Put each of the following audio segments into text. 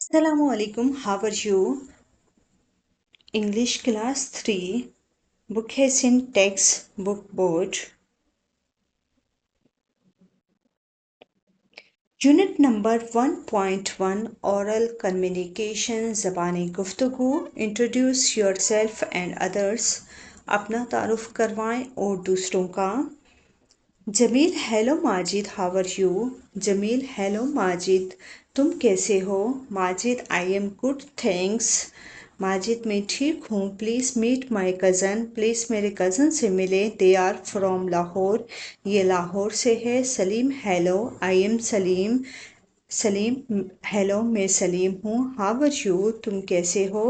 Assalamu alaikum, how are you? English class 3, book has in text book board. Unit number 1.1 Oral Communication ज़बानी गुफ्तगू. Introduce yourself and others. अपना तारुफ करवाएं और दूसरों का. Jamil hello Majid how are you. Jamil hello Majid तुम कैसे हो. Majid I am good thanks. Majid मैं ठीक हूँ. Please meet my cousin. Please मेरे कज़न से मिले. They are from Lahore. ये लाहौर से है. Salim hello I am Salim. Salim hello मैं सलीम हूँ. हाउ आर यू तुम कैसे हो.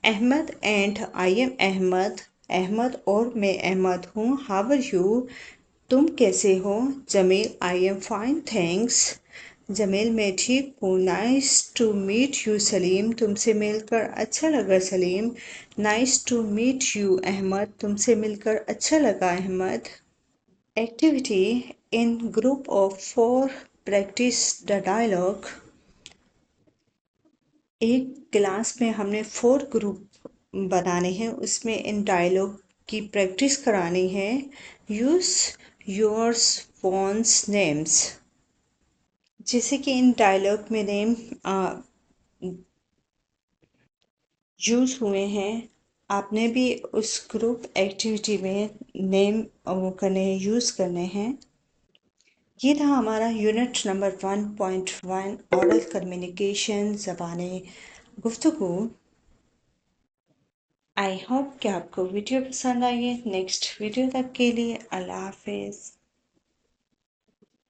Ahmed and I am Ahmed. Ahmed और मैं अहमद हूँ. हाउ आर यू तुम कैसे हो. Jamil I am fine thanks. Jamil मैं ठीक हूँ. Nice to meet you Salim. तुमसे मिलकर अच्छा लगा Salim. Nice to meet you Ahmed. तुमसे मिलकर अच्छा लगा Ahmed. Activity in group of 4 practice the dialogue. एक क्लास में हमने 4 ग्रुप बनाने हैं. उसमें इन डायलॉग की प्रैक्टिस करानी है. Use yours phones names. जैसे कि इन डायलॉग में नेम यूज़ हुए हैं. आपने भी उस ग्रुप एक्टिविटी में नेम वो करने यूज़ करने हैं. ये था हमारा यूनिट नंबर 1.1 ऑरल कम्युनिकेशन ज़बानी गुफ्तगू. आई होप कि आपको वीडियो पसंद आई है. नेक्स्ट वीडियो तक के लिए अल्लाह हाफिज़.